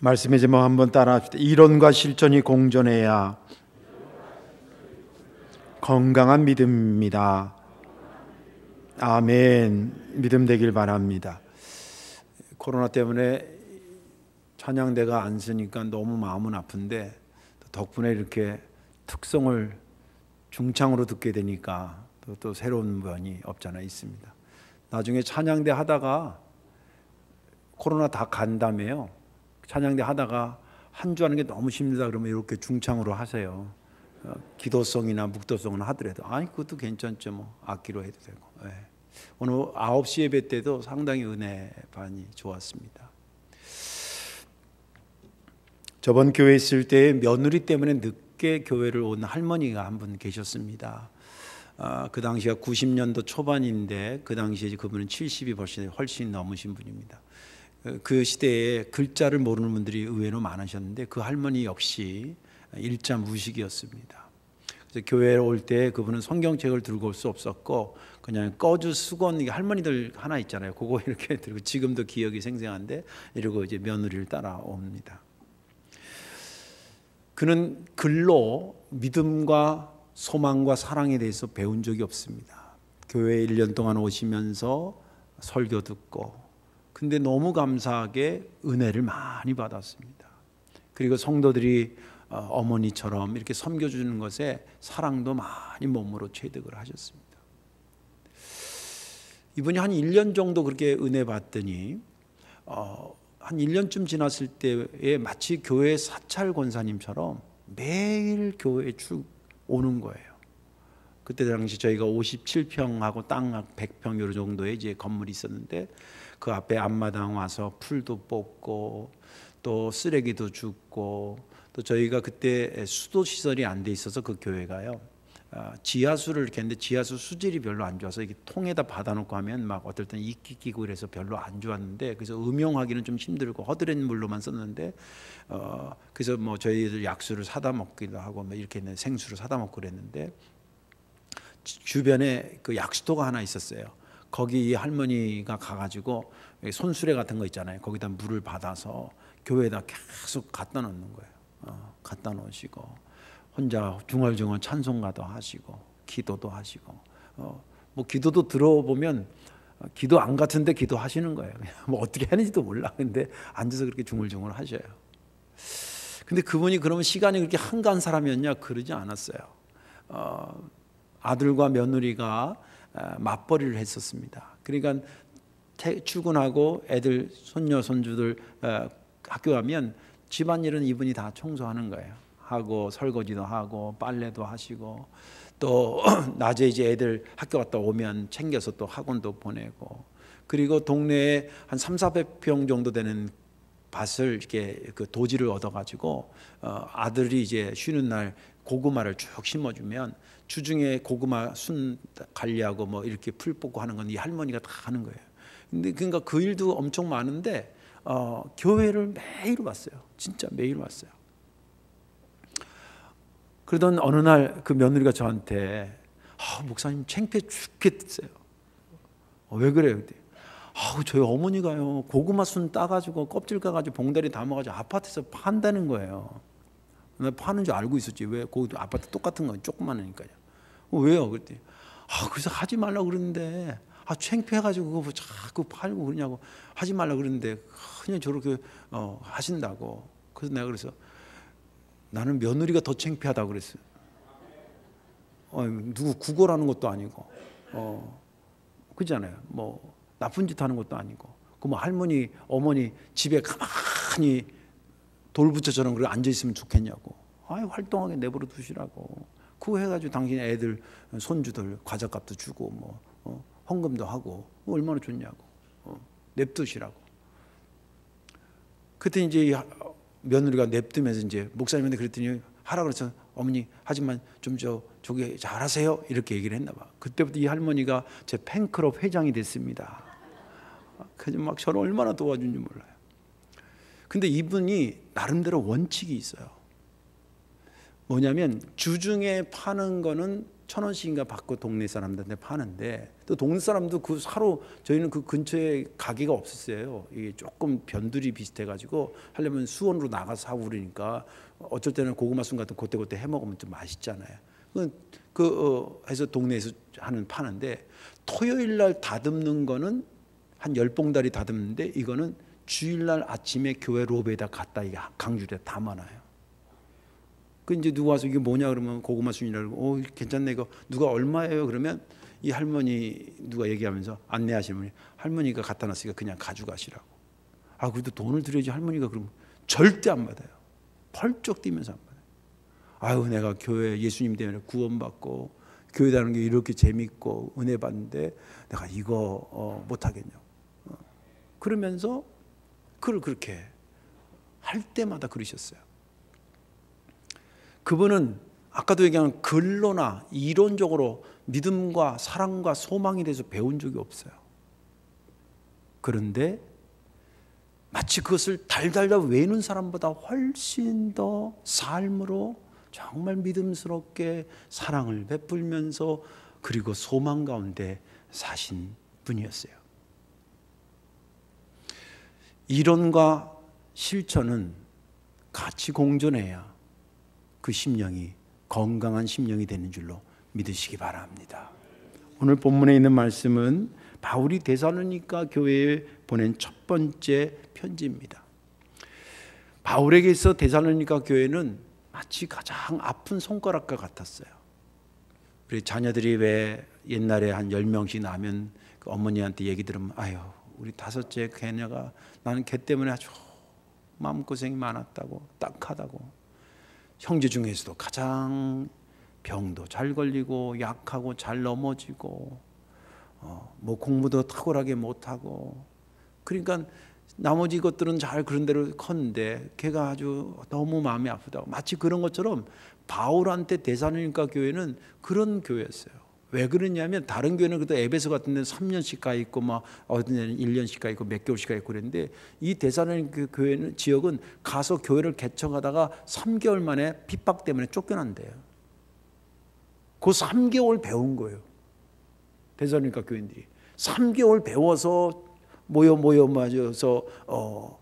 말씀의 제목 한번 따라합시다. 이론과 실천이 공존해야 건강한 믿음입니다. 아멘. 믿음 되길 바랍니다. 코로나 때문에 찬양대가 안 쓰니까 너무 마음은 아픈데 덕분에 이렇게 특성을 중창으로 듣게 되니까 또 새로운 면이 없잖아 있습니다. 나중에 찬양대 하다가 코로나 다 간다며요. 찬양대 하다가 한 주 하는 게 너무 힘들다 그러면 이렇게 중창으로 하세요. 기도성이나 묵도성은 하더라도 아니 그것도 괜찮죠. 뭐 악기로 해도 되고. 네. 오늘 9시 예배 때도 상당히 은혜 반이 좋았습니다. 저번 교회 있을 때 며느리 때문에 늦게 교회를 온 할머니가 한 분 계셨습니다. 그 당시가 90년도 초반인데 그 당시에 그분은 70이 훨씬 넘으신 분입니다. 그 시대에 글자를 모르는 분들이 의외로 많으셨는데 그 할머니 역시 일자 무식이었습니다. 그래서 교회에 올 때 그분은 성경책을 들고 올 수 없었고 그냥 꺼주 수건 할머니들 하나 있잖아요. 그거 이렇게 들고 지금도 기억이 생생한데 이러고 이제 며느리를 따라옵니다. 그는 글로 믿음과 소망과 사랑에 대해서 배운 적이 없습니다. 교회에 1년 동안 오시면서 설교 듣고 근데 너무 감사하게 은혜를 많이 받았습니다. 그리고 성도들이 어머니처럼 이렇게 섬겨주는 것에 사랑도 많이 몸으로 체득을 하셨습니다. 이분이 한 1년 정도 그렇게 은혜 받더니 한 1년쯤 지났을 때에 마치 교회 사찰 권사님처럼 매일 교회에 오는 거예요. 그때 당시 저희가 57평하고 땅 100평 요 정도의 이제 건물이 있었는데 그 앞에 앞마당 와서 풀도 뽑고 또 쓰레기도 줍고 또 저희가 그때 수도 시설이 안 돼 있어서 그 교회가요 지하수를 이렇게 했는데 지하수 수질이 별로 안 좋아서 이게 통에다 받아놓고 하면 막 어떨 때는 이끼 끼고 이래서 별로 안 좋았는데 그래서 음용하기는 좀 힘들고 허드렛 물로만 썼는데 그래서 뭐 저희들 약수를 사다 먹기도 하고 뭐 이렇게 생수를 사다 먹고 그랬는데 주변에 그 약수터가 하나 있었어요. 거기 이 할머니가 가가지고 손수레 같은 거 있잖아요. 거기다 물을 받아서 교회에다 계속 갖다 놓는 거예요. 갖다 놓으시고 혼자 중얼중얼 찬송가도 하시고 기도도 하시고 뭐 기도도 들어보면 기도 안 같은데 기도하시는 거예요. 뭐 어떻게 하는지도 몰라. 근데 앉아서 그렇게 중얼중얼 하셔요. 근데 그분이 그러면 시간이 그렇게 한가한 사람이었냐? 그러지 않았어요. 아들과 며느리가 맞벌이를 했었습니다. 그러니까 출근하고 애들 손녀 손주들 학교 가면 집안일은 이분이 다 청소하는 거예요. 하고 설거지도 하고 빨래도 하시고 또 낮에 이제 애들 학교 갔다 오면 챙겨서 또 학원도 보내고 그리고 동네에 한 300~400평 정도 되는 밭을 이렇게 그 도지를 얻어가지고 아들이 이제 쉬는 날 고구마를 쭉 심어주면 주중에 고구마 순 관리하고 뭐 이렇게 풀 뽑고 하는 건 이 할머니가 다 하는 거예요. 근데 그러니까 그 일도 엄청 많은데 교회를 매일 왔어요. 진짜 매일 왔어요. 그러던 어느 날 그 며느리가 저한테 목사님 창피해 죽겠어요. 왜 그래요? 저희 어머니가요 고구마 순 따가지고 껍질 까가지고 봉다리 담아가지고 아파트에서 판다는 거예요. 나 파는 줄 알고 있었지. 왜? 거기 아파트 똑같은 건 조그마하니까요. 왜요? 그랬더니 그래서 하지 말라고 그러는데 창피해가지고 그거 자꾸 팔고 그러냐고 하지 말라고 그러는데 그냥 저렇게 하신다고. 그래서 내가 그래서 나는 며느리가 더 창피하다고 그랬어요. 누구 구걸하는 것도 아니고 그렇잖아요. 뭐 나쁜 짓 하는 것도 아니고 그 뭐 할머니 어머니 집에 가만히 돌부처처럼 그렇게 앉아 있으면 좋겠냐고. 활동하게 내버려 두시라고. 그거 해가지고 당신 애들 손주들 과자값도 주고 뭐 헌금도 하고 얼마나 좋냐고. 냅두시라고. 그때 이제 며느리가 냅두면서 이제 목사님한테 그랬더니 하라 그래서 어머니 하지만 좀 저기 잘하세요 이렇게 얘기를 했나 봐. 그때부터 이 할머니가 제 팬클럽 회장이 됐습니다. 그래서 막 저를 얼마나 도와준지 몰라요. 근데 이분이 나름대로 원칙이 있어요. 뭐냐면 주중에 파는 거는 1,000원씩인가 받고 동네 사람들한테 파는데, 또 동네 사람도 그 사러, 저희는 그 근처에 가게가 없었어요. 이게 조금 변두리 비슷해가지고 하려면 수원으로 나가서 사고 그러니까 어쩔 때는 고구마 순 같은 그때 해 먹으면 좀 맛있잖아요. 해서 동네에서 파는데, 토요일 날 다듬는 거는 한 10봉다리 다듬는데, 이거는 주일날 아침에 교회 로베에다 갖다 이게 강줄에 담아놔요. 그 이제 누가 와서 이게 뭐냐 그러면 고구마 순이라고, 괜찮네 이거 누가 얼마예요? 그러면 이 할머니 누가 얘기하면서 안내하시는 분이, 할머니가 갖다 놨으니까 그냥 가져가시라고. 그래도 돈을 드려야지. 할머니가 그러면 절대 안 받아요. 펄쩍 뛰면서 안 받아요. 내가 교회 예수님 때문에 구원받고 교회 다니는 게 이렇게 재밌고 은혜 받는데 내가 이거 못 하겠냐고. 그러면서 그걸 그렇게 할 때마다 그러셨어요. 그분은 아까도 얘기한 글로나 이론적으로 믿음과 사랑과 소망에 대해서 배운 적이 없어요. 그런데 마치 그것을 달달달 외우는 사람보다 훨씬 더 삶으로 정말 믿음스럽게 사랑을 베풀면서 그리고 소망 가운데 사신 분이었어요. 이론과 실천은 같이 공존해야 그 심령이 건강한 심령이 되는 줄로 믿으시기 바랍니다. 오늘 본문에 있는 말씀은 바울이 데살로니가 교회에 보낸 첫 번째 편지입니다. 바울에게 있어 데살로니가 교회는 마치 가장 아픈 손가락과 같았어요. 우리 자녀들이 왜 옛날에 한 10명씩 나면 그 어머니한테 얘기 들으면, 우리 다섯째 걔네가 나는 걔 때문에 아주 마음고생이 많았다고, 딱하다고. 형제 중에서도 가장 병도 잘 걸리고 약하고 잘 넘어지고 뭐 공부도 탁월하게 못하고, 그러니까 나머지 것들은 잘 그런 대로 컸는데 걔가 아주 너무 마음이 아프다고. 마치 그런 것처럼 바울한테 데살로니가 교회는 그런 교회였어요. 왜 그러냐면 다른 교회는 그래도 에베소 같은 데는 3년씩 가 있고 막 어떤 데는 1년씩 가 있고 몇 개월씩 가 있고 그랬는데, 이 데살로니가 교회는 지역은 가서 교회를 개척하다가 3개월 만에 핍박 때문에 쫓겨난대요. 그 3개월 배운 거예요. 데살로니가 교인들이 3개월 배워서 모여 맞아서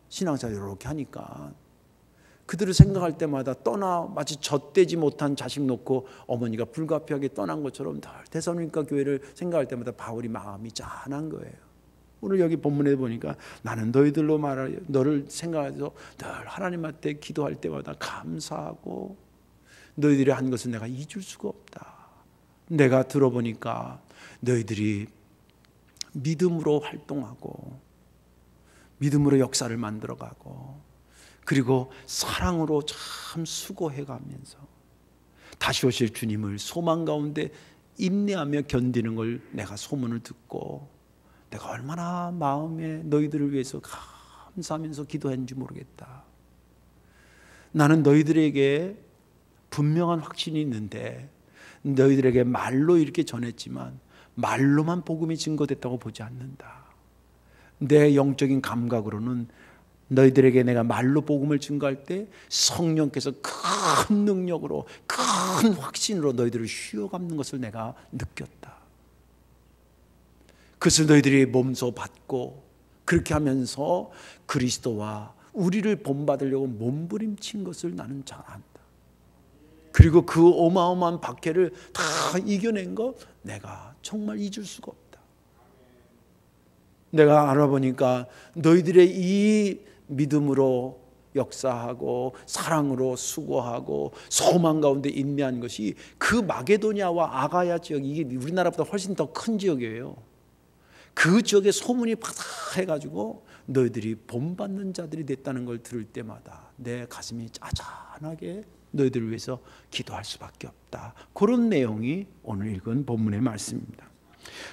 신앙생활 이렇게 하니까 그들을 생각할 때마다 마치 젖되지 못한 자식 놓고 어머니가 불가피하게 떠난 것처럼 데살로니가 교회를 생각할 때마다 바울이 마음이 짠한 거예요. 오늘 여기 본문에 보니까 나는 너희들로 말하여 너를 생각해서 늘 하나님한테 기도할 때마다 감사하고 너희들이 한 것은 내가 잊을 수가 없다. 내가 들어보니까 너희들이 믿음으로 활동하고 믿음으로 역사를 만들어가고 그리고 사랑으로 참 수고해가면서 다시 오실 주님을 소망 가운데 인내하며 견디는 걸 내가 소문을 듣고 내가 얼마나 마음에 너희들을 위해서 감사하면서 기도했는지 모르겠다. 나는 너희들에게 분명한 확신이 있는데 너희들에게 말로 이렇게 전했지만 말로만 복음이 증거됐다고 보지 않는다. 내 영적인 감각으로는 너희들에게 내가 말로 복음을 증거할 때 성령께서 큰 능력으로 큰 확신으로 너희들을 휘어감는 것을 내가 느꼈다. 그것을 너희들이 몸소 받고 그렇게 하면서 그리스도와 우리를 본받으려고 몸부림친 것을 나는 잘 안다. 그리고 그 어마어마한 박해를 다 이겨낸 것 내가 정말 잊을 수가 없다. 내가 알아보니까 너희들의 이 믿음으로 역사하고 사랑으로 수고하고 소망 가운데 인내한 것이 그 마게도냐와 아가야 지역, 이게 우리나라보다 훨씬 더 큰 지역이에요. 그 지역에 소문이 파다해가지고 너희들이 본받는 자들이 됐다는 걸 들을 때마다 내 가슴이 짜잔하게 너희들을 위해서 기도할 수밖에 없다. 그런 내용이 오늘 읽은 본문의 말씀입니다.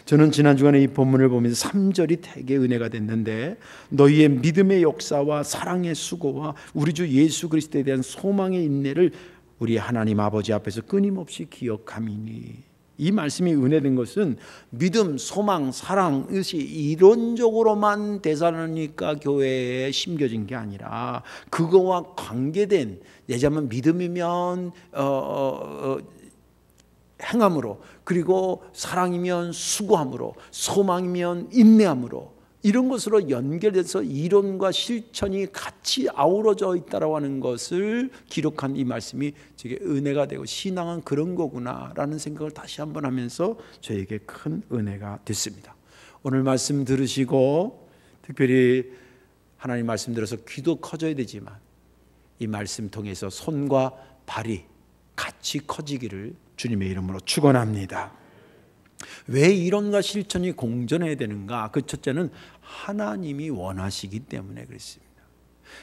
저는 지난 주간에 이 본문을 보면서 3절이 되게 은혜가 됐는데, 너희의 믿음의 역사와 사랑의 수고와 우리 주 예수 그리스도에 대한 소망의 인내를 우리 하나님 아버지 앞에서 끊임없이 기억함이니. 이 말씀이 은혜된 것은 믿음, 소망, 사랑 이것이 이론적으로만 데살로니가 교회에 심겨진 게 아니라 그거와 관계된, 예자면 믿음이면 행함으로, 그리고 사랑이면 수고함으로, 소망이면 인내함으로, 이런 것으로 연결돼서 이론과 실천이 같이 아우러져 있다라고 하는 것을 기록한 이 말씀이 제게 은혜가 되고, 신앙은 그런 거구나라는 생각을 다시 한번 하면서 저에게 큰 은혜가 됐습니다. 오늘 말씀 들으시고 특별히 하나님 말씀 들어서 귀도 커져야 되지만 이 말씀 통해서 손과 발이 같이 커지기를 주님의 이름으로 축원합니다. 왜 이론과 실천이 공존해야 되는가? 그 첫째는 하나님이 원하시기 때문에 그렇습니다.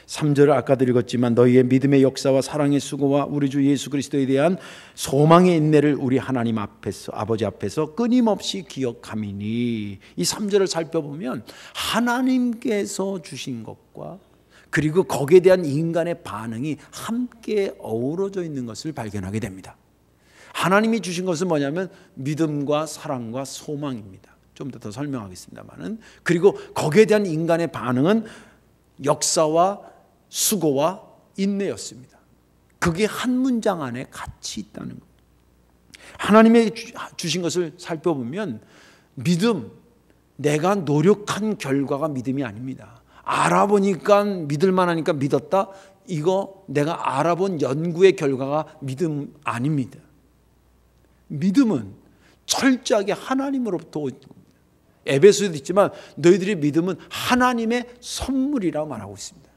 3절을 아까도 읽었지만 너희의 믿음의 역사와 사랑의 수고와 우리 주 예수 그리스도에 대한 소망의 인내를 우리 하나님 앞에서, 아버지 앞에서 끊임없이 기억함이니, 이 3절을 살펴보면 하나님께서 주신 것과 그리고 거기에 대한 인간의 반응이 함께 어우러져 있는 것을 발견하게 됩니다. 하나님이 주신 것은 뭐냐면 믿음과 사랑과 소망입니다. 좀 더 설명하겠습니다만은, 그리고 거기에 대한 인간의 반응은 역사와 수고와 인내였습니다. 그게 한 문장 안에 같이 있다는 겁니다. 하나님의 주신 것을 살펴보면 믿음, 내가 노력한 결과가 믿음이 아닙니다. 알아보니까 믿을만 하니까 믿었다, 이거 내가 알아본 연구의 결과가 믿음 아닙니다. 믿음은 철저하게 하나님으로부터 온 겁니다. 에베소에도 있지만 너희들의 믿음은 하나님의 선물이라고 말하고 있습니다.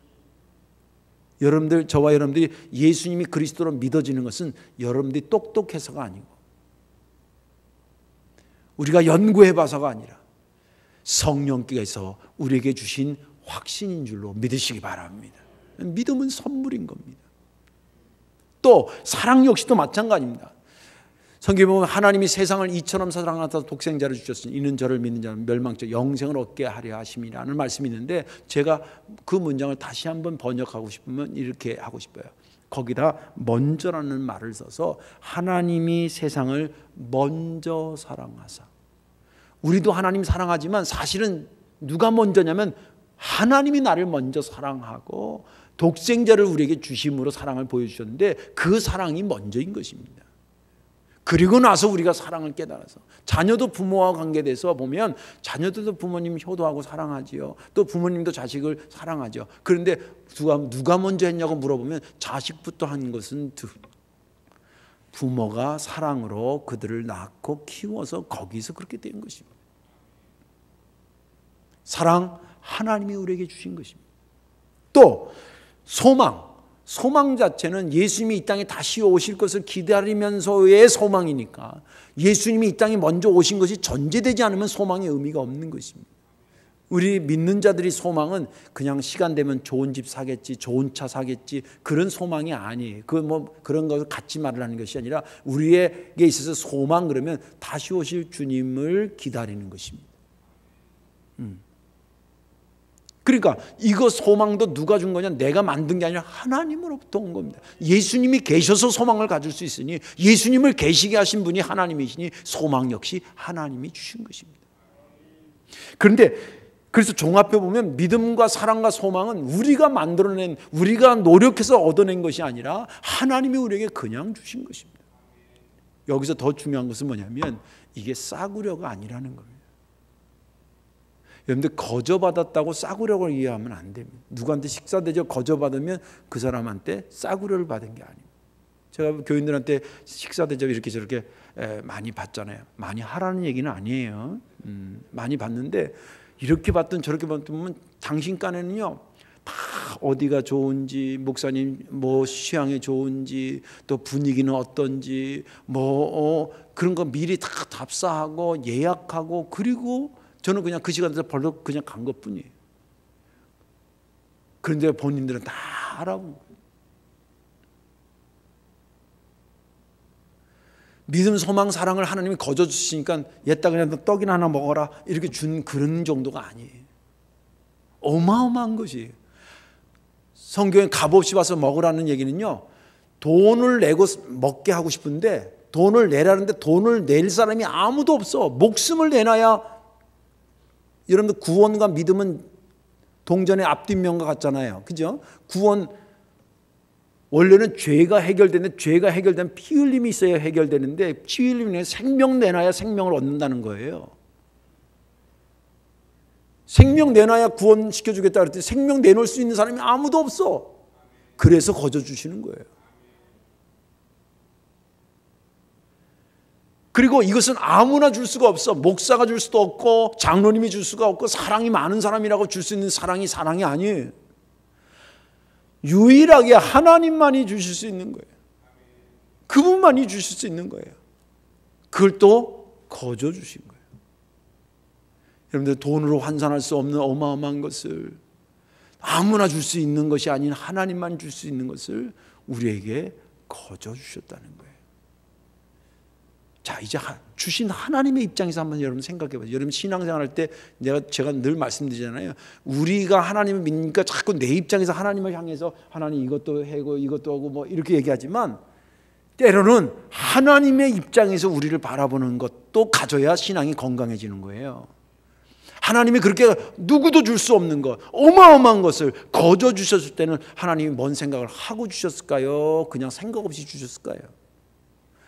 여러분들, 저와 여러분들이 예수님이 그리스도로 믿어지는 것은 여러분들이 똑똑해서가 아니고 우리가 연구해봐서가 아니라 성령께서 우리에게 주신 확신인 줄로 믿으시기 바랍니다. 믿음은 선물인 겁니다. 또 사랑 역시도 마찬가지입니다. 성경에 보면 하나님이 세상을 이처럼 사랑하사 독생자를 주셨으니 이는 저를 믿는 자는 멸망치 영생을 얻게 하려 하심이라는 말씀이 있는데, 제가 그 문장을 다시 한번 번역하고 싶으면 이렇게 하고 싶어요. 거기다 먼저라는 말을 써서 하나님이 세상을 먼저 사랑하사. 우리도 하나님 사랑하지만 사실은 누가 먼저냐면 하나님이 나를 먼저 사랑하고 독생자를 우리에게 주심으로 사랑을 보여주셨는데 그 사랑이 먼저인 것입니다. 그리고 나서 우리가 사랑을 깨달아서, 자녀도 부모와 관계돼서 보면 자녀들도 부모님 효도하고 사랑하지요. 또 부모님도 자식을 사랑하죠. 그런데 누가 먼저 했냐고 물어보면 자식부터 한 것은 부모가 사랑으로 그들을 낳고 키워서 거기서 그렇게 된 것입니다. 사랑, 하나님이 우리에게 주신 것입니다. 또 소망 자체는 예수님이 이 땅에 다시 오실 것을 기다리면서의 소망이니까, 예수님이 이 땅에 먼저 오신 것이 전제되지 않으면 소망의 의미가 없는 것입니다. 우리 믿는 자들이 소망은 그냥 시간 되면 좋은 집 사겠지, 좋은 차 사겠지, 그런 소망이 아니에요. 그런 것을 같이 말을 하는 것이 아니라 우리에게 있어서 소망 그러면 다시 오실 주님을 기다리는 것입니다. 그러니까 이거 소망도 누가 준 거냐? 내가 만든 게 아니라 하나님으로부터 온 겁니다. 예수님이 계셔서 소망을 가질 수 있으니, 예수님을 계시게 하신 분이 하나님이시니 소망 역시 하나님이 주신 것입니다. 그런데 그래서 종합해 보면 믿음과 사랑과 소망은 우리가 만들어낸, 우리가 노력해서 얻어낸 것이 아니라 하나님이 우리에게 그냥 주신 것입니다. 여기서 더 중요한 것은 뭐냐면 이게 싸구려가 아니라는 겁니다. 여러분들 거저받았다고 싸구려를 이해하면 안 됩니다. 누구한테 식사 대접 거저받으면 그 사람한테 싸구려를 받은 게 아닙니다. 제가 교인들한테 식사 대접 이렇게 저렇게 많이 받잖아요. 많이 하라는 얘기는 아니에요. 많이 받는데 이렇게 받든 저렇게 받든 당신 깐에는요 다 어디가 좋은지, 목사님 뭐 취향이 좋은지, 또 분위기는 어떤지 그런 거 미리 다 답사하고 예약하고, 그리고 저는 그냥 그 시간에서 벌써 그냥 간 것뿐이에요. 그런데 본인들은 다 알아본 거예요. 믿음, 소망, 사랑을 하나님이 거저 주시니까 얘따 그냥 떡이나 하나 먹어라 이렇게 준 그런 정도가 아니에요. 어마어마한 것이에요. 성경에 값없이 와서 먹으라는 얘기는요, 돈을 내고 먹게 하고 싶은데 돈을 내라는데 돈을 낼 사람이 아무도 없어. 목숨을 내놔야. 여러분들 구원과 믿음은 동전의 앞뒷면과 같잖아요. 그죠? 구원 원래는 죄가 해결되는데 죄가 해결되면 피 흘림이 있어야 해결되는데 피 흘림이 생명 내놔야 생명을 얻는다는 거예요. 생명 내놔야 구원시켜주겠다 그랬더니 생명 내놓을 수 있는 사람이 아무도 없어. 그래서 거저 주시는 거예요. 그리고 이것은 아무나 줄 수가 없어. 목사가 줄 수도 없고 장로님이 줄 수가 없고 사랑이 많은 사람이라고 줄 수 있는 사랑이 아니에요. 유일하게 하나님만이 주실 수 있는 거예요. 그분만이 주실 수 있는 거예요. 그걸 또 거저 주신 거예요. 여러분들 돈으로 환산할 수 없는 어마어마한 것을 아무나 줄 수 있는 것이 아닌 하나님만 줄 수 있는 것을 우리에게 거저 주셨다는 거예요. 자, 이제 주신 하나님의 입장에서 한번 여러분 생각해 보세요. 여러분 신앙생활 할 때 제가 늘 말씀드리잖아요. 우리가 하나님을 믿으니까 자꾸 내 입장에서 하나님을 향해서 하나님 이것도 하고 이것도 하고 뭐 이렇게 얘기하지만 때로는 하나님의 입장에서 우리를 바라보는 것도 가져야 신앙이 건강해지는 거예요. 하나님이 그렇게 누구도 줄 수 없는 것, 어마어마한 것을 거저 주셨을 때는 하나님이 뭔 생각을 하고 주셨을까요? 그냥 생각 없이 주셨을까요?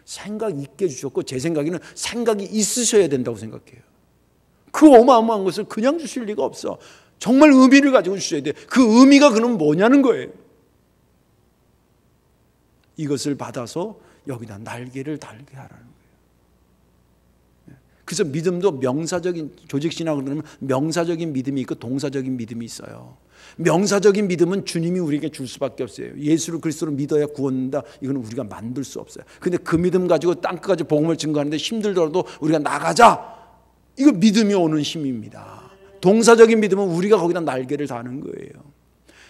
생각 있게 주셨고 제 생각에는 생각이 있으셔야 된다고 생각해요. 그 어마어마한 것을 그냥 주실 리가 없어. 정말 의미를 가지고 주셔야 돼요. 그 의미가 그럼 뭐냐는 거예요. 이것을 받아서 여기다 날개를 달게 하라는 거예요. 그래서 믿음도 명사적인, 조직신학으로 그러면 명사적인 믿음이 있고 동사적인 믿음이 있어요. 명사적인 믿음은 주님이 우리에게 줄 수밖에 없어요. 예수를 그리스도로 믿어야 구원한다. 이거는 우리가 만들 수 없어요. 근데 그 믿음 가지고 땅끝까지 복음을 증거하는데 힘들더라도 우리가 나가자. 이거 믿음이 오는 힘입니다. 동사적인 믿음은 우리가 거기다 날개를 다는 거예요.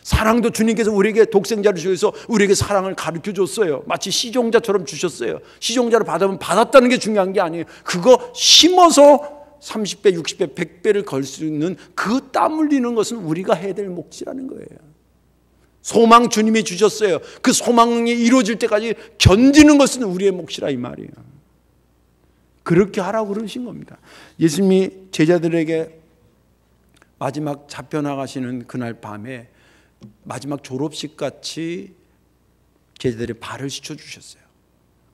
사랑도 주님께서 우리에게 독생자를 주셔서 우리에게 사랑을 가르쳐 줬어요. 마치 시종자처럼 주셨어요. 시종자를 받으면 받았다는 게 중요한 게 아니에요. 그거 심어서 30배, 60배, 100배를 걸 수 있는 그 땀 흘리는 것은 우리가 해야 될 몫이라는 거예요. 소망 주님이 주셨어요. 그 소망이 이루어질 때까지 견디는 것은 우리의 몫이라 이 말이에요. 그렇게 하라고 그러신 겁니다. 예수님이 제자들에게 마지막 잡혀나가시는 그날 밤에 마지막 졸업식 같이 제자들의 발을 씻어주셨어요.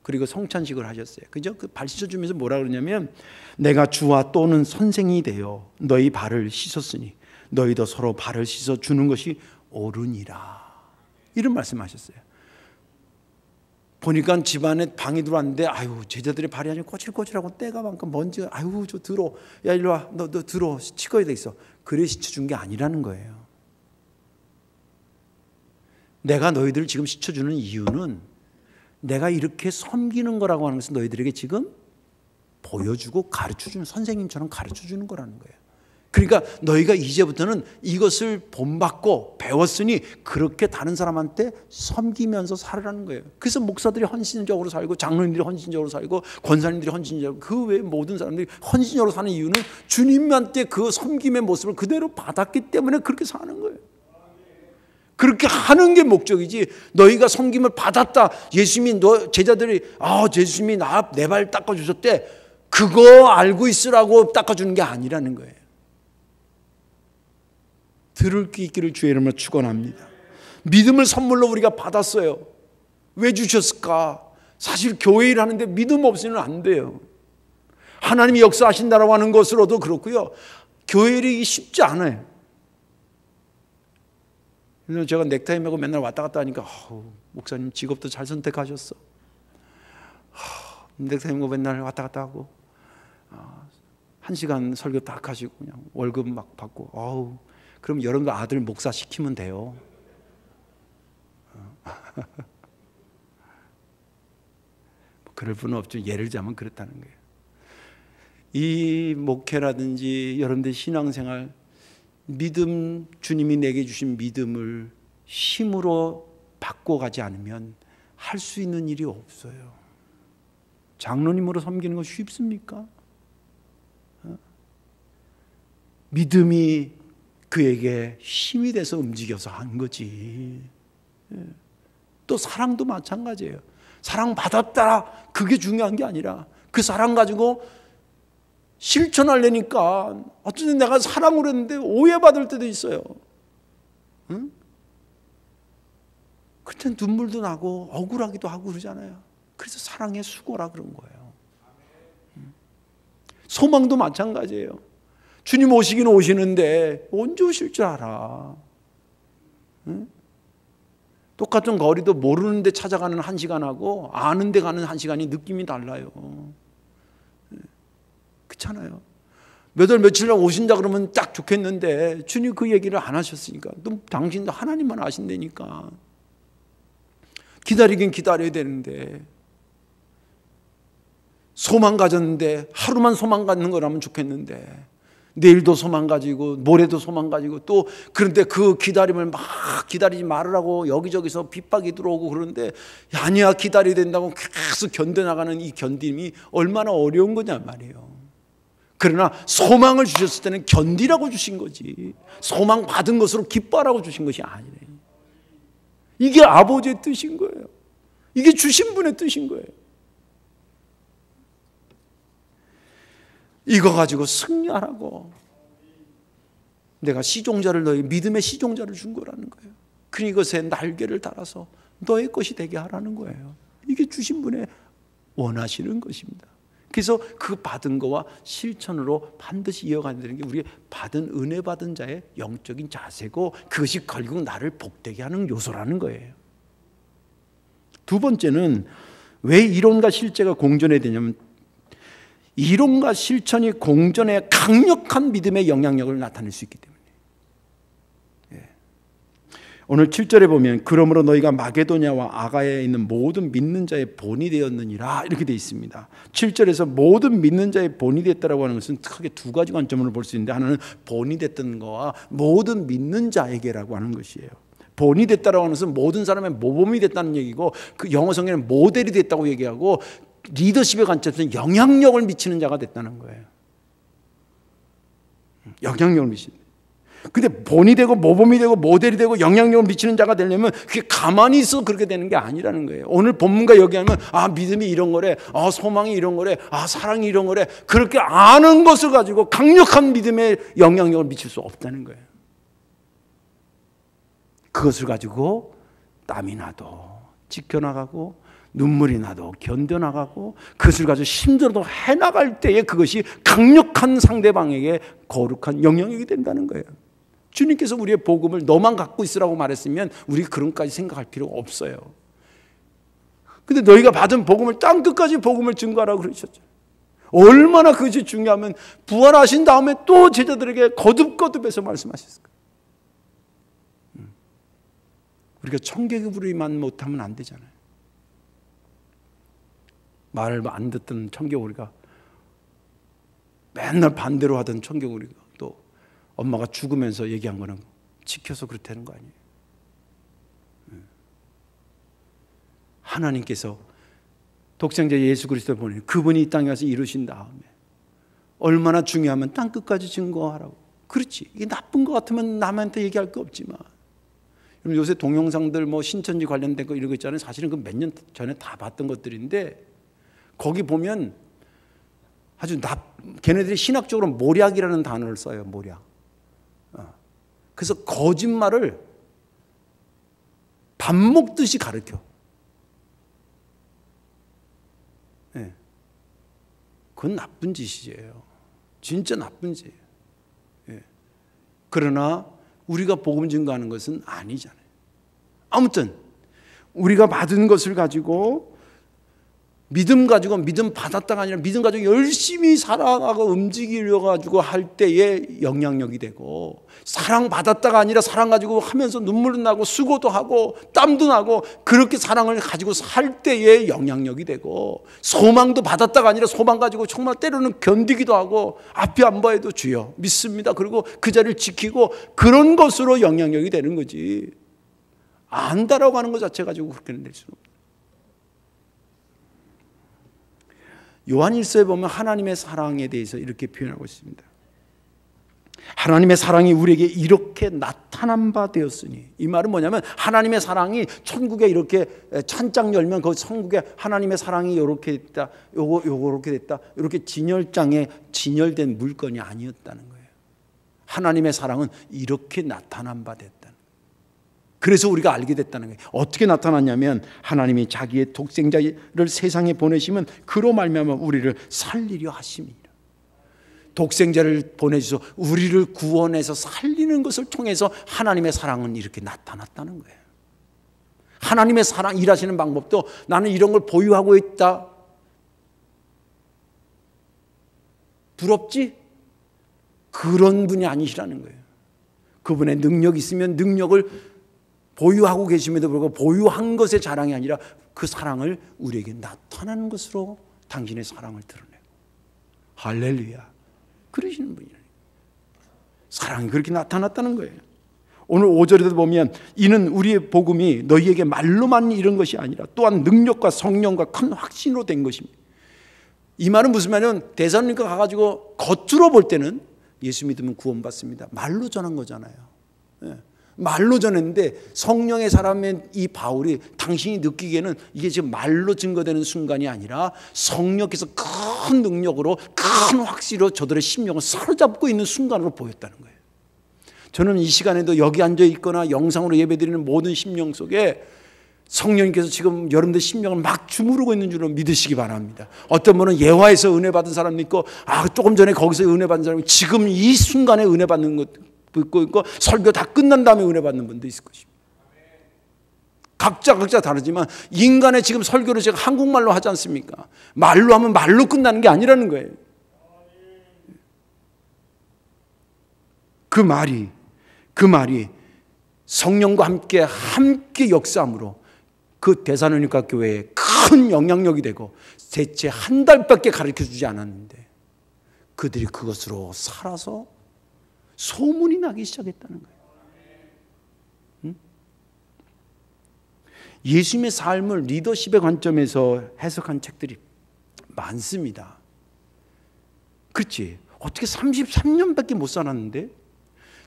그리고 성찬식을 하셨어요. 그죠? 그 발 씻어주면서 뭐라 그러냐면 내가 주와 또는 선생이 되어 너희 발을 씻었으니 너희도 서로 발을 씻어주는 것이 옳으니라. 이런 말씀하셨어요. 보니까 집안에 방에 들어왔는데 아유 제자들의 발이 아주 꼬질꼬질하고 때가 많고 먼지가 아유 저 들어 야 일로 와 너 들어 씻어야 돼 있어. 그래 씻어준 게 아니라는 거예요. 내가 너희들을 지금 씻어주는 이유는 내가 이렇게 섬기는 거라고 하는 것은 너희들에게 지금 보여주고 가르쳐주는 선생님처럼 가르쳐주는 거라는 거예요. 그러니까 너희가 이제부터는 이것을 본받고 배웠으니 그렇게 다른 사람한테 섬기면서 살으라는 거예요. 그래서 목사들이 헌신적으로 살고 장로님들이 헌신적으로 살고 권사님들이 헌신적으로 그 외에 모든 사람들이 헌신적으로 사는 이유는 주님한테 그 섬김의 모습을 그대로 받았기 때문에 그렇게 사는 거예요. 그렇게 하는 게 목적이지 너희가 섬김을 받았다. 예수님이 너 제자들이 예수님이 내 발 닦아주셨대. 그거 알고 있으라고 닦아주는 게 아니라는 거예요. 들을 귀 있기를 주의 이름으로 축원합니다. 믿음을 선물로 우리가 받았어요. 왜 주셨을까? 사실 교회 일 하는데 믿음 없이는 안 돼요. 하나님이 역사하신다라고 하는 것으로도 그렇고요. 교회 일이 쉽지 않아요. 그래서 제가 넥타이 메고 맨날 왔다 갔다 하니까 목사님 직업도 잘 선택하셨어. 넥타이 메고 맨날 왔다 갔다 하고 1시간 설교 딱 하시고 그냥 월급 막 받고 그럼 여러분들 아들 목사 시키면 돼요. 그럴 분은 없죠. 예를 들자면 그렇다는 거예요. 이 목회라든지 여러분들 신앙생활 믿음, 주님이 내게 주신 믿음을 힘으로 바꿔가지 않으면 할 수 있는 일이 없어요. 장로님으로 섬기는 거 쉽습니까? 믿음이 그에게 힘이 돼서 움직여서 한 거지. 또 사랑도 마찬가지예요. 사랑받았다. 그게 중요한 게 아니라 그 사랑 가지고 실천하려니까 어쨌든 내가 사랑으로 했는데 오해받을 때도 있어요. 응? 그때 눈물도 나고 억울하기도 하고 그러잖아요. 그래서 사랑의 수고라 그런 거예요. 소망도 마찬가지예요. 주님 오시긴 오시는데 언제 오실 줄 알아? 응? 똑같은 거리도 모르는데 찾아가는 1시간하고 아는데 가는 1시간이 느낌이 달라요. 그렇잖아요. 몇 월 며칠날 오신다 그러면 딱 좋겠는데 주님 그 얘기를 안 하셨으니까 또 당신도 하나님만 아신다니까 기다리긴 기다려야 되는데 소망 가졌는데 하루만 소망 갖는 거라면 좋겠는데 내일도 소망 가지고 모레도 소망 가지고 또 그런데 그 기다림을 막 기다리지 말으라고 여기저기서 핍박이 들어오고 그러는데 아니야 기다려야 된다고 계속 견뎌나가는 이 견딤이 얼마나 어려운 거냐 말이에요. 그러나 소망을 주셨을 때는 견디라고 주신 거지 소망 받은 것으로 기뻐하라고 주신 것이 아니래. 이게 아버지의 뜻인 거예요. 이게 주신 분의 뜻인 거예요. 이거 가지고 승리하라고 내가 시종자를 너희 믿음의 시종자를 준 거라는 거예요. 그러니 이것에 날개를 달아서 너의 것이 되게 하라는 거예요. 이게 주신 분의 원하시는 것입니다. 그래서 그 받은 거와 실천으로 반드시 이어가는 게 우리 받은 은혜 받은 자의 영적인 자세고 그것이 결국 나를 복되게 하는 요소라는 거예요. 두 번째는 왜 이론과 실제가 공존해야 되냐면 이론과 실천이 공존해 강력한 믿음의 영향력을 나타낼 수 있기 때문에 오늘 7절에 보면 그러므로 너희가 마게도냐와 아가야에 있는 모든 믿는 자의 본이 되었느니라 이렇게 되어 있습니다. 7절에서 모든 믿는 자의 본이 됐다라고 하는 것은 크게 두 가지 관점으로 볼 수 있는데 하나는 본이 됐던 거와 모든 믿는 자에게라고 하는 것이에요. 본이 됐다라고 하는 것은 모든 사람의 모범이 됐다는 얘기고 그 영어 성경에는 모델이 됐다고 얘기하고 리더십의 관점에서 영향력을 미치는 자가 됐다는 거예요. 영향력을 미치는. 근데 본이 되고 모범이 되고 모델이 되고 영향력을 미치는 자가 되려면 그게 가만히 있어 그렇게 되는 게 아니라는 거예요. 오늘 본문과 여기하면 믿음이 이런 거래, 소망이 이런 거래, 사랑이 이런 거래. 그렇게 아는 것을 가지고 강력한 믿음의 영향력을 미칠 수 없다는 거예요. 그것을 가지고 땀이 나도 지켜나가고 눈물이 나도 견뎌나가고 그것을 가지고 힘들어도 해나갈 때에 그것이 강력한 상대방에게 거룩한 영향력이 된다는 거예요. 주님께서 우리의 복음을 너만 갖고 있으라고 말했으면 우리가 그런까지 생각할 필요가 없어요. 근데 너희가 받은 복음을 땅끝까지 복음을 증거하라고 그러셨죠. 얼마나 그것이 중요하면 부활하신 다음에 또 제자들에게 거듭거듭해서 말씀하셨을까요? 우리가 청개구리만 못하면 안 되잖아요. 말을 안 듣던 청개구리가 맨날 반대로 하던 청개구리가 또 엄마가 죽으면서 얘기한 거는 지켜서 그렇다는 거 아니에요. 하나님께서 독생자 예수 그리스도를 보내 그분이 이 땅에 와서 이루신 다음에 얼마나 중요하면 땅끝까지 증거하라고. 그렇지. 이게 나쁜 것 같으면 남한테 얘기할 거 없지만 요새 동영상들 신천지 관련된 거 이런 거 있잖아요. 사실은 그 몇 년 전에 다 봤던 것들인데 거기 보면 아주 걔네들이 신학적으로 모략이라는 단어를 써요. 모략. 그래서 거짓말을 밥 먹듯이 가르쳐. 그건 나쁜 짓이에요. 진짜 나쁜 짓이에요. 그러나 우리가 복음 증거하는 것은 아니잖아요. 아무튼 우리가 받은 것을 가지고 믿음 가지고 믿음 받았다가 아니라 믿음 가지고 열심히 살아가고 움직이려고 가지고 할 때에 영향력이 되고 사랑 받았다가 아니라 사랑 가지고 하면서 눈물도 나고 수고도 하고 땀도 나고 그렇게 사랑을 가지고 살 때에 영향력이 되고 소망도 받았다가 아니라 소망 가지고 정말 때로는 견디기도 하고 앞이 안 보여도 주여 믿습니다. 그리고 그 자리를 지키고 그런 것으로 영향력이 되는 거지 안다라고 하는 것 자체 가지고 그렇게는 될 수는 없어요. 요한일서에 보면 하나님의 사랑에 대해서 이렇게 표현하고 있습니다. 하나님의 사랑이 우리에게 이렇게 나타난 바 되었으니 이 말은 뭐냐면 하나님의 사랑이 천국에 이렇게 찬장 열면 그 천국에 하나님의 사랑이 이렇게 됐다 요렇게 됐다 이렇게 진열장에 진열된 물건이 아니었다는 거예요. 하나님의 사랑은 이렇게 나타난 바 됐다는 거예요. 그래서 우리가 알게 됐다는 거예요. 어떻게 나타났냐면 하나님이 자기의 독생자를 세상에 보내시면 그로 말미암아 우리를 살리려 하심이라. 독생자를 보내주셔서 우리를 구원해서 살리는 것을 통해서 하나님의 사랑은 이렇게 나타났다는 거예요. 하나님의 사랑 일하시는 방법도 나는 이런 걸 보유하고 있다. 부럽지? 그런 분이 아니시라는 거예요. 그분의 능력이 있으면 능력을 보유하고 계심에도 불구하고 보유한 것의 자랑이 아니라 그 사랑을 우리에게 나타나는 것으로 당신의 사랑을 드러내고, 할렐루야, 그러시는 분이에요. 사랑이 그렇게 나타났다는 거예요. 오늘 5절에도 보면 이는 우리의 복음이 너희에게 말로만 이런 것이 아니라 또한 능력과 성령과 큰 확신으로 된 것입니다. 이 말은 무슨 말이냐면 데살로니가 가가지고 겉으로 볼 때는 예수 믿으면 구원받습니다, 말로 전한 거잖아요. 말로 전했는데 성령의 사람인 이 바울이 당신이 느끼기에는 이게 지금 말로 증거되는 순간이 아니라 성령께서 큰 능력으로 큰 확신으로 저들의 심령을 사로잡고 있는 순간으로 보였다는 거예요. 저는 이 시간에도 여기 앉아 있거나 영상으로 예배드리는 모든 심령 속에 성령님께서 지금 여러분들 심령을 막 주무르고 있는 줄로 믿으시기 바랍니다. 어떤 분은 예화에서 은혜 받은 사람도 있고, 조금 전에 거기서 은혜 받은 사람이 지금 이 순간에 은혜 받는 것도 있고, 설교 다 끝난 다음에 은혜 받는 분도 있을 것입니다. 각자 다르지만 인간의 지금 설교를 제가 한국말로 하지 않습니까? 말로 하면 말로 끝나는 게 아니라는 거예요. 그 말이 성령과 함께 역사함으로 그 데살로니가 교회에 큰 영향력이 되고 대체 한 달밖에 가르쳐주지 않았는데 그들이 그것으로 살아서 소문이 나기 시작했다는 거예요. 응? 예수님의 삶을 리더십의 관점에서 해석한 책들이 많습니다. 그렇지? 어떻게 33년밖에 못 살았는데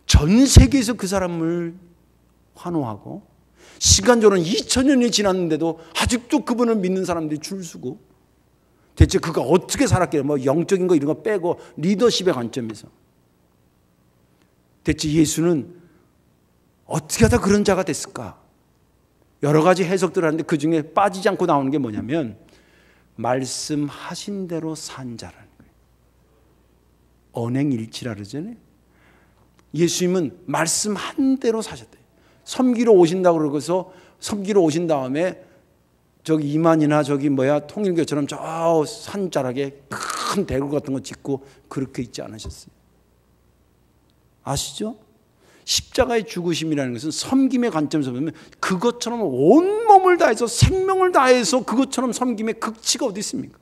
전 세계에서 그 사람을 환호하고 시간적으로는 2000년이 지났는데도 아직도 그분을 믿는 사람들이 줄 서고, 대체 그가 어떻게 살았길래 영적인 거 이런 거 빼고 리더십의 관점에서 대체 예수는 어떻게 하다 그런 자가 됐을까? 여러 가지 해석들을 하는데 그 중에 빠지지 않고 나오는 게 뭐냐면 말씀하신 대로 산 자라는 거예요. 언행일치라 그러잖아요. 예수님은 말씀한 대로 사셨대요. 섬기러 오신다고 그러고서 섬기러 오신 다음에 저기 이만이나 통일교처럼 저 산자락에 큰 대구 같은 거 짓고 그렇게 있지 않으셨어요. 아시죠? 십자가의 죽으심이라는 것은 섬김의 관점에서 보면 그것처럼 온몸을 다해서 생명을 다해서 그것처럼 섬김의 극치가 어디 있습니까?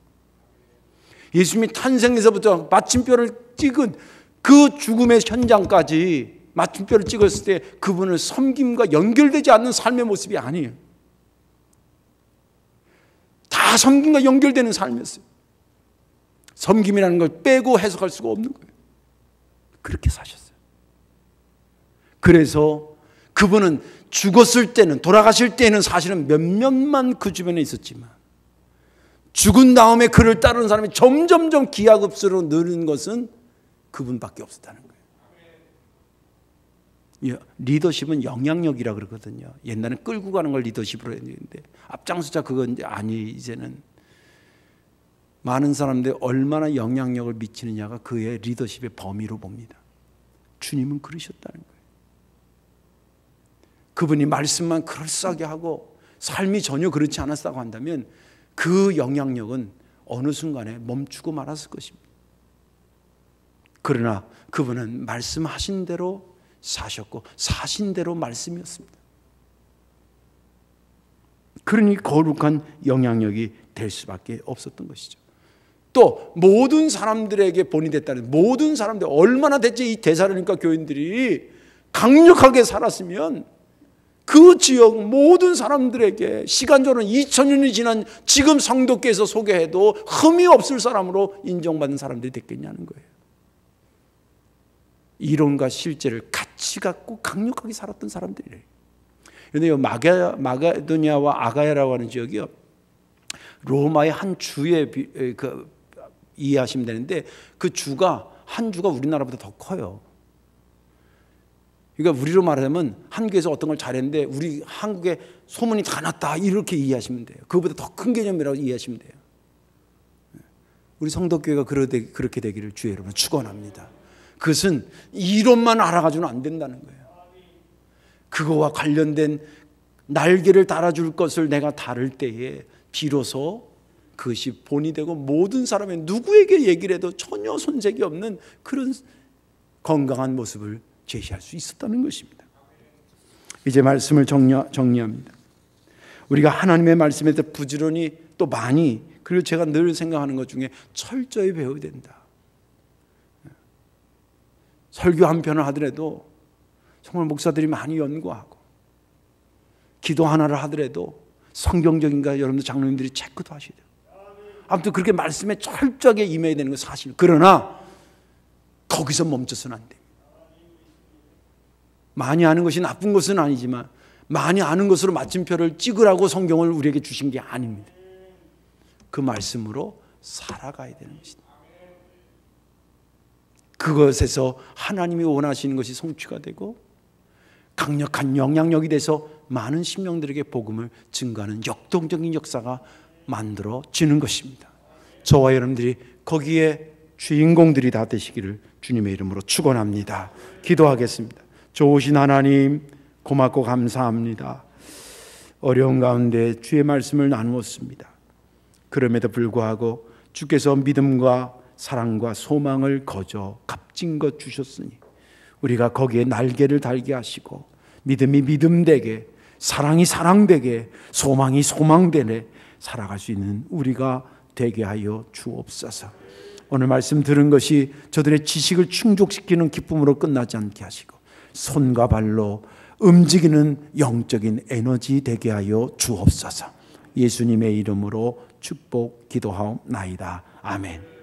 예수님이 탄생에서부터 마침표를 찍은 그 죽음의 현장까지 마침표를 찍었을 때 그분은 섬김과 연결되지 않는 삶의 모습이 아니에요. 다 섬김과 연결되는 삶이었어요. 섬김이라는 걸 빼고 해석할 수가 없는 거예요. 그렇게 사셨어요. 그래서 그분은 죽었을 때는, 돌아가실 때는 사실은 몇몇만 그 주변에 있었지만 죽은 다음에 그를 따르는 사람이 점점점 기하급수로 느는 것은 그분밖에 없었다는 거예요. 리더십은 영향력이라 그러거든요. 옛날엔 끌고 가는 걸 리더십으로 했는데 앞장서자 그건 아니. 이제는 많은 사람들이 얼마나 영향력을 미치느냐가 그의 리더십의 범위로 봅니다. 주님은 그러셨다는 거예요. 그분이 말씀만 그럴싸하게 하고 삶이 전혀 그렇지 않았다고 한다면 그 영향력은 어느 순간에 멈추고 말았을 것입니다. 그러나 그분은 말씀하신 대로 사셨고 사신 대로 말씀이었습니다. 그러니 거룩한 영향력이 될 수밖에 없었던 것이죠. 또 모든 사람들에게 본이 됐다는, 모든 사람들, 얼마나 대체 이 데살로니가 교인들이 강력하게 살았으면 그 지역 모든 사람들에게 시간적으로는 2000년이 지난 지금 성도께서 소개해도 흠이 없을 사람으로 인정받는 사람들이 됐겠냐는 거예요. 이론과 실제를 같이 갖고 강력하게 살았던 사람들이래요. 그런데 마게도니아와 아가야라고 하는 지역이요, 로마의 한 주에 이해하시면 되는데 그 주가 한 주가 우리나라보다 더 커요. 그러니까 우리로 말하자면 한국에서 어떤 걸 잘했는데 우리 한국에 소문이 다 났다 이렇게 이해하시면 돼요. 그거보다 더 큰 개념이라고 이해하시면 돼요. 우리 성도교회가 그렇게 되기를 주의 이름으로 축원합니다. 그것은 이론만 알아가지고는 안 된다는 거예요. 그거와 관련된 날개를 달아줄 것을 내가 다룰 때에 비로소 그것이 본이 되고 모든 사람의 누구에게 얘기를 해도 전혀 손색이 없는 그런 건강한 모습을 제시할 수 있었다는 것입니다. 이제 말씀을 정리합니다. 우리가 하나님의 말씀에 대해 부지런히 또 많이, 그리고 제가 늘 생각하는 것 중에 철저히 배워야 된다. 설교 한 편을 하더라도 정말 목사들이 많이 연구하고, 기도 하나를 하더라도 성경적인가 여러분들 장로님들이 체크도 하셔야 돼요. 아무튼 그렇게 말씀에 철저하게 임해야 되는 건 사실. 그러나 거기서 멈춰서는 안 됩니다. 많이 아는 것이 나쁜 것은 아니지만 많이 아는 것으로 마침표를 찍으라고 성경을 우리에게 주신 게 아닙니다. 그 말씀으로 살아가야 되는 것입니다. 그것에서 하나님이 원하시는 것이 성취가 되고 강력한 영향력이 돼서 많은 심령들에게 복음을 증거하는 역동적인 역사가 만들어지는 것입니다. 저와 여러분들이 거기에 주인공들이 다 되시기를 주님의 이름으로 축원합니다. 기도하겠습니다. 좋으신 하나님, 고맙고 감사합니다. 어려운 가운데 주의 말씀을 나누었습니다. 그럼에도 불구하고 주께서 믿음과 사랑과 소망을 거저 값진 것 주셨으니 우리가 거기에 날개를 달게 하시고 믿음이 믿음되게, 사랑이 사랑되게, 소망이 소망되게 살아갈 수 있는 우리가 되게 하여 주옵소서. 오늘 말씀 들은 것이 저들의 지식을 충족시키는 기쁨으로 끝나지 않게 하시고 손과 발로 움직이는 영적인 에너지 되게 하여 주옵소서. 예수님의 이름으로 축복 기도하옵나이다. 아멘.